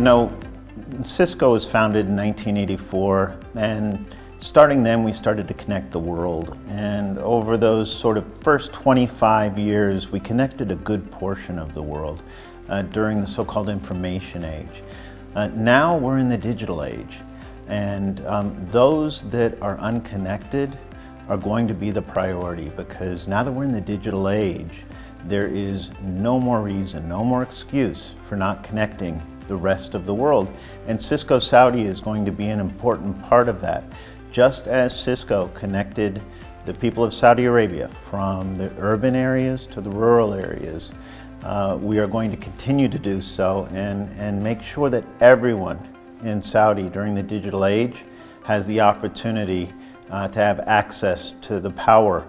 know, Cisco was founded in 1984, and starting then we started to connect the world. And over those sort of first 25 years, we connected a good portion of the world during the so-called information age. Now we're in the digital age, and those that are unconnected are going to be the priority, because now that we're in the digital age, there is no more reason, no more excuse for not connecting the rest of the world. And Cisco Saudi is going to be an important part of that. Just as Cisco connected the people of Saudi Arabia from the urban areas to the rural areas, we are going to continue to do so and make sure that everyone in Saudi during the digital age has the opportunity to have access to the power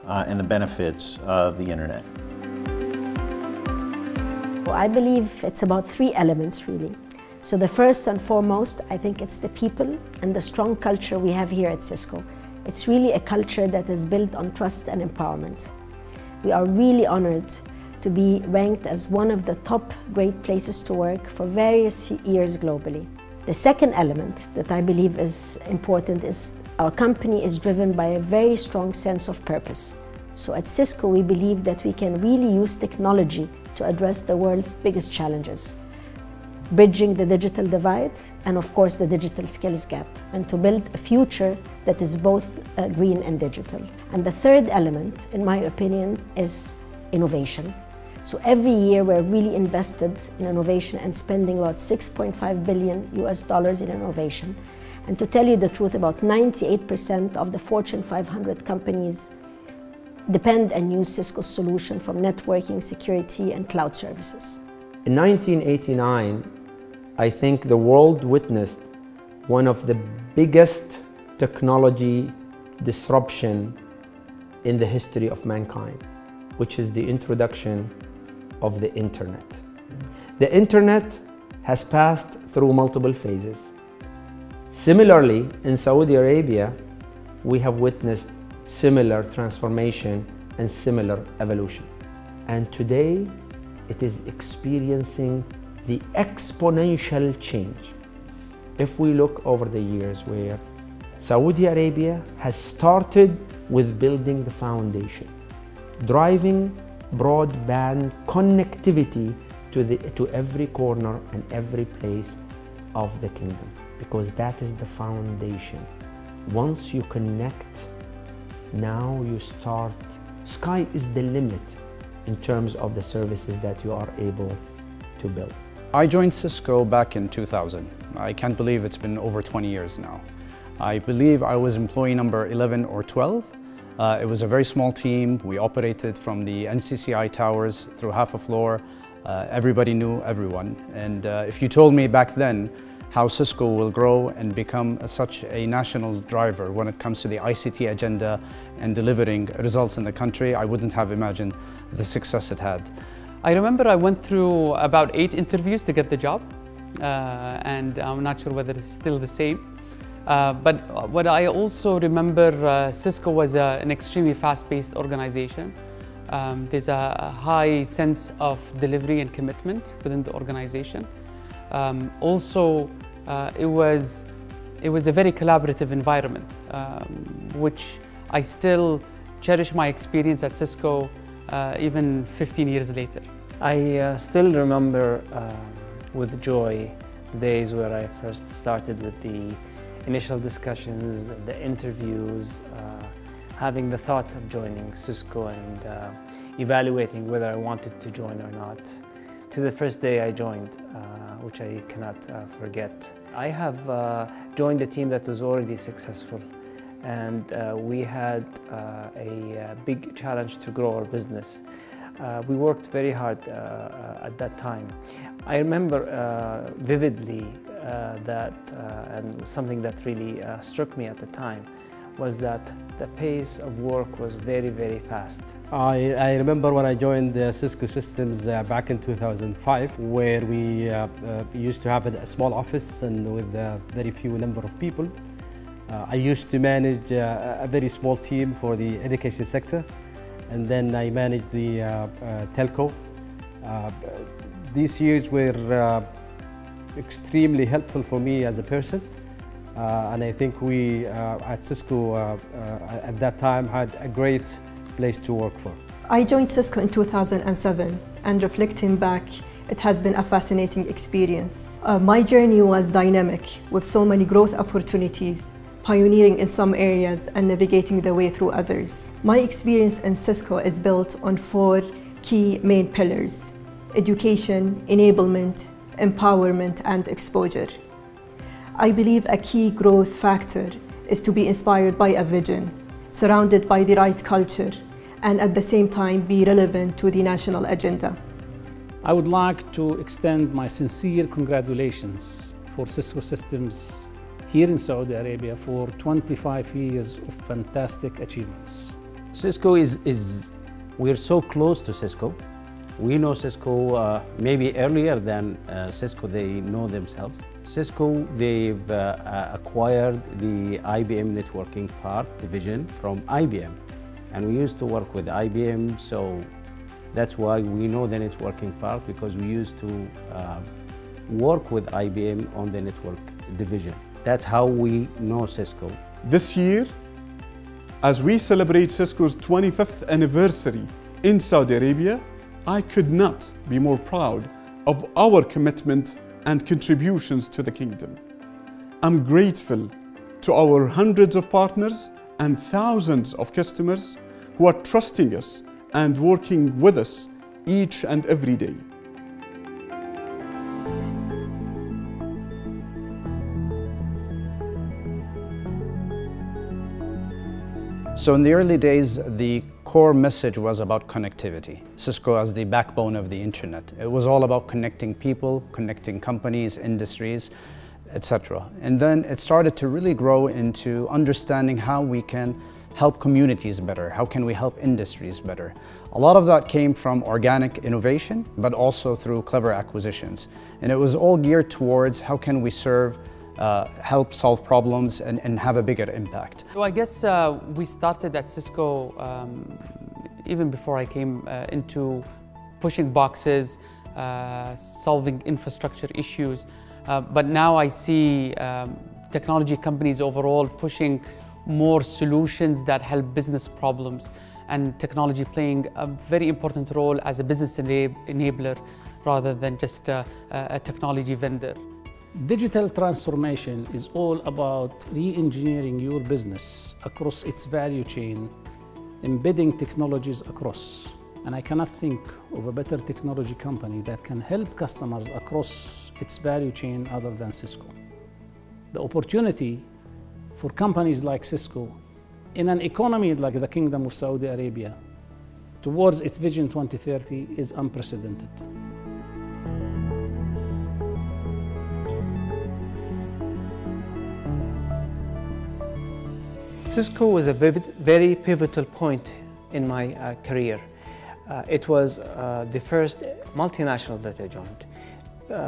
and the benefits of the internet. Well, I believe it's about three elements really. So the first and foremost, I think it's the people and the strong culture we have here at Cisco. It's really a culture that is built on trust and empowerment. We are really honored to be ranked as one of the top great places to work for various years globally. The second element that I believe is important is our company is driven by a very strong sense of purpose. So at Cisco, we believe that we can really use technology to address the world's biggest challenges, bridging the digital divide and of course the digital skills gap, and to build a future that is both green and digital. And the third element, in my opinion, is innovation. So every year we're really invested in innovation and spending about $6.5 billion in innovation. And to tell you the truth, about 98% of the Fortune 500 companies depend and use Cisco's solution from networking, security, and cloud services. In 1989, I think the world witnessed one of the biggest technology disruption in the history of mankind, which is the introduction of the internet. The internet has passed through multiple phases. Similarly, in Saudi Arabia, we have witnessed similar transformation and similar evolution. And today, it is experiencing the exponential change. If we look over the years where Saudi Arabia has started with building the foundation, driving broadband connectivity to every corner and every place of the kingdom, because that is the foundation. Once you connect, now you start, sky is the limit in terms of the services that you are able to build. I joined Cisco back in 2000. I can't believe it's been over 20 years now. I believe I was employee number 11 or 12. It was a very small team. We operated from the NCCI towers through half a floor. Everybody knew everyone. And if you told me back then how Cisco will grow and become such a national driver when it comes to the ICT agenda and delivering results in the country, I wouldn't have imagined the success it had. I remember I went through about 8 interviews to get the job, and I'm not sure whether it's still the same. But what I also remember, Cisco was an extremely fast-paced organization. There's a high sense of delivery and commitment within the organization. It was a very collaborative environment, which I still cherish my experience at Cisco even 15 years later. I still remember with joy the days where I first started with the initial discussions, the interviews, having the thought of joining Cisco and evaluating whether I wanted to join or not, to the first day I joined, which I cannot forget. I have joined a team that was already successful, and we had a big challenge to grow our business. We worked very hard at that time. I remember vividly that, and something that really struck me at the time, was that the pace of work was very, very fast. I remember when I joined Cisco Systems back in 2005, where we used to have a small office and with a very few number of people. I used to manage a very small team for the education sector, and then I managed the telco. These years were extremely helpful for me as a person. And I think we at Cisco at that time had a great place to work for. I joined Cisco in 2007, and reflecting back, it has been a fascinating experience. My journey was dynamic, with so many growth opportunities, pioneering in some areas and navigating the way through others. My experience in Cisco is built on 4 key main pillars: education, enablement, empowerment, and exposure. I believe a key growth factor is to be inspired by a vision, surrounded by the right culture, and at the same time be relevant to the national agenda. I would like to extend my sincere congratulations for Cisco Systems here in Saudi Arabia for 25 years of fantastic achievements. Cisco we're so close to Cisco. We know Cisco maybe earlier than Cisco they know themselves. Cisco, they've acquired the IBM networking part division from IBM. And we used to work with IBM, so that's why we know the networking part, because we used to work with IBM on the network division. That's how we know Cisco. This year, as we celebrate Cisco's 25th anniversary in Saudi Arabia, I could not be more proud of our commitment and contributions to the kingdom. I'm grateful to our hundreds of partners and thousands of customers who are trusting us and working with us each and every day. So in the early days, the core message was about connectivity. Cisco as the backbone of the internet. It was all about connecting people, connecting companies, industries, etc. And then it started to really grow into understanding how we can help communities better, how can we help industries better. A lot of that came from organic innovation, but also through clever acquisitions. And it was all geared towards how can we serve, help solve problems and have a bigger impact. So I guess we started at Cisco even before I came into pushing boxes, solving infrastructure issues. But now I see technology companies overall pushing more solutions that help business problems, and technology playing a very important role as a business enabler rather than just a technology vendor. Digital transformation is all about re-engineering your business across its value chain, embedding technologies across. And I cannot think of a better technology company that can help customers across its value chain other than Cisco. The opportunity for companies like Cisco in an economy like the Kingdom of Saudi Arabia towards its Vision 2030 is unprecedented. Cisco was a very pivotal point in my career. It was the first multinational that I joined.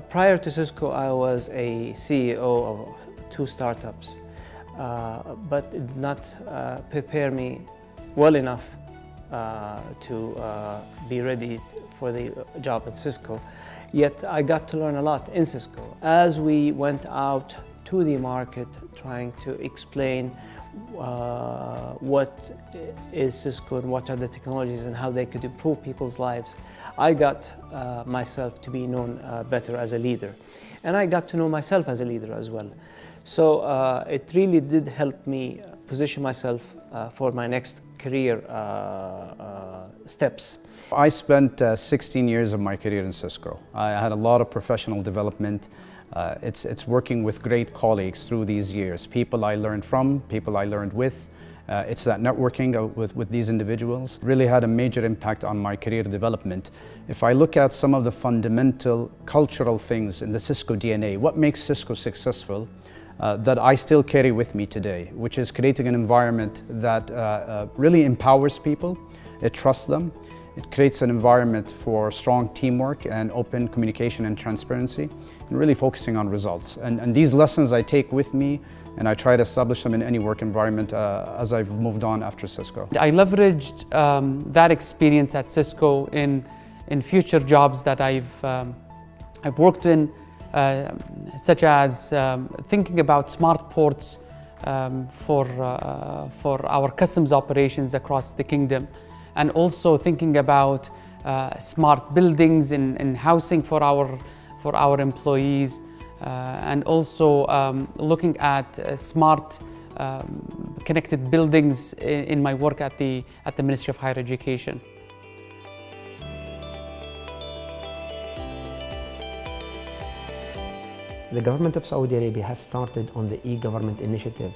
Prior to Cisco, I was a CEO of 2 startups, but it did not prepare me well enough to be ready for the job at Cisco. Yet I got to learn a lot in Cisco. As we went out to the market trying to explain what is Cisco and what are the technologies and how they could improve people's lives, I got myself to be known better as a leader. And I got to know myself as a leader as well. So it really did help me position myself for my next career steps. I spent 16 years of my career in Cisco. I had a lot of professional development. It's working with great colleagues through these years. People I learned from, people I learned with. It's that networking with these individuals really had a major impact on my career development. If I look at some of the fundamental cultural things in the Cisco DNA, what makes Cisco successful, that I still carry with me today, which is creating an environment that really empowers people, it trusts them, it creates an environment for strong teamwork and open communication and transparency, and really focusing on results. And these lessons I take with me, and I try to establish them in any work environment as I've moved on after Cisco. I leveraged that experience at Cisco in future jobs that I've worked in, such as thinking about smart ports for our customs operations across the kingdom, and also thinking about smart buildings and housing for our employees, and also looking at smart connected buildings in my work at the Ministry of Higher Education. The government of Saudi Arabia have started on the e-government initiative.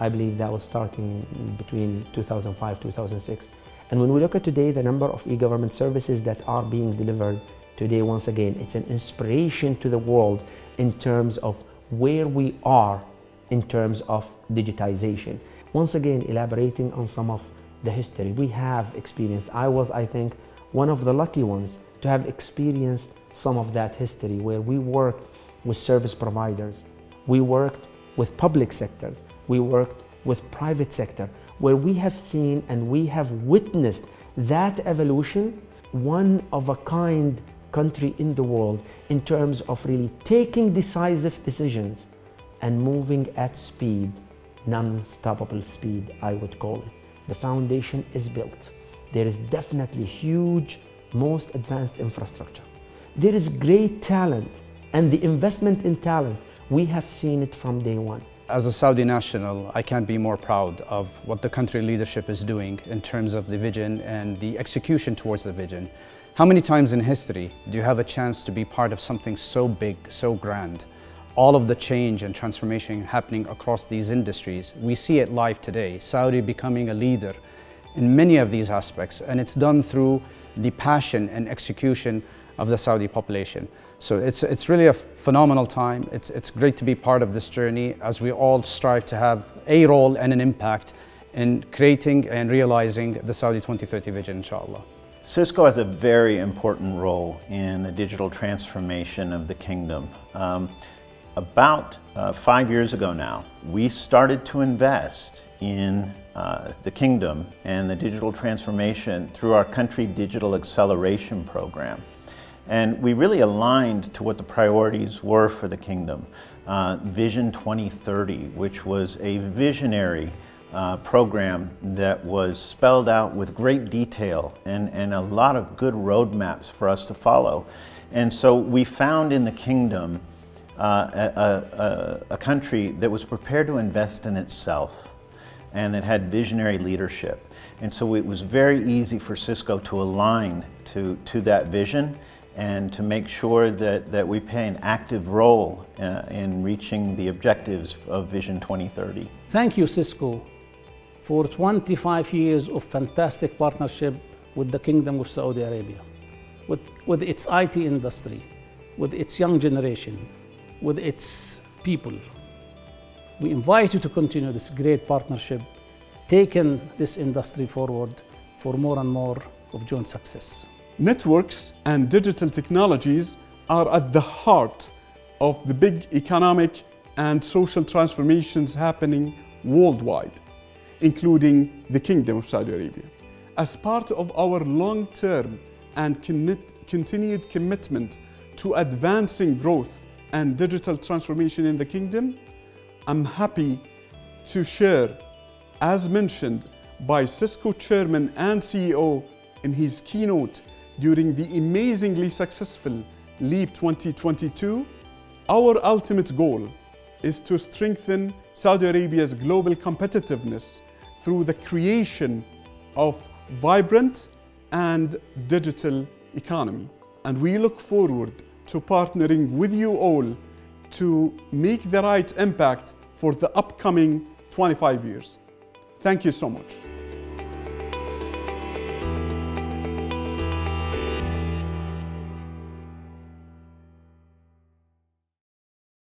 I believe that was starting between 2005-2006. And when we look at today, the number of e-government services that are being delivered today, once again, it's an inspiration to the world in terms of where we are in terms of digitization. Once again, elaborating on some of the history we have experienced. I was, I think, one of the lucky ones to have experienced some of that history, where we worked with service providers, we worked with public sectors, we worked with private sector, where we have seen and we have witnessed that evolution, one of a kind country in the world in terms of really taking decisive decisions and moving at speed, non-stoppable speed, I would call it. The foundation is built. There is definitely huge, most advanced infrastructure. There is great talent, and the investment in talent, we have seen it from day one. As a Saudi national, I can't be more proud of what the country leadership is doing in terms of the vision and the execution towards the vision. How many times in history do you have a chance to be part of something so big, so grand? All of the change and transformation happening across these industries, we see it live today. Saudi becoming a leader in many of these aspects, and it's done through the passion and execution of the Saudi population. So it's really a phenomenal time. It's great to be part of this journey as we all strive to have a role and an impact in creating and realizing the Saudi 2030 vision, inshallah. Cisco has a very important role in the digital transformation of the kingdom. About 5 years ago now, we started to invest in the kingdom and the digital transformation through our country digital acceleration program. And we really aligned to what the priorities were for the kingdom. Vision 2030, which was a visionary program that was spelled out with great detail and a lot of good roadmaps for us to follow. And so we found in the kingdom a country that was prepared to invest in itself and that had visionary leadership. And so it was very easy for Cisco to align to that vision and to make sure that we play an active role in reaching the objectives of Vision 2030. Thank you, Cisco, for 25 years of fantastic partnership with the Kingdom of Saudi Arabia, with its IT industry, with its young generation, with its people. We invite you to continue this great partnership, taking this industry forward for more and more of joint success. Networks and digital technologies are at the heart of the big economic and social transformations happening worldwide, including the Kingdom of Saudi Arabia. As part of our long-term and continued commitment to advancing growth and digital transformation in the Kingdom, I'm happy to share, as mentioned by Cisco Chairman and CEO in his keynote during the amazingly successful LEAP 2022, our ultimate goal is to strengthen Saudi Arabia's global competitiveness through the creation of vibrant and digital economy. And we look forward to partnering with you all to make the right impact for the upcoming 25 years. Thank you so much.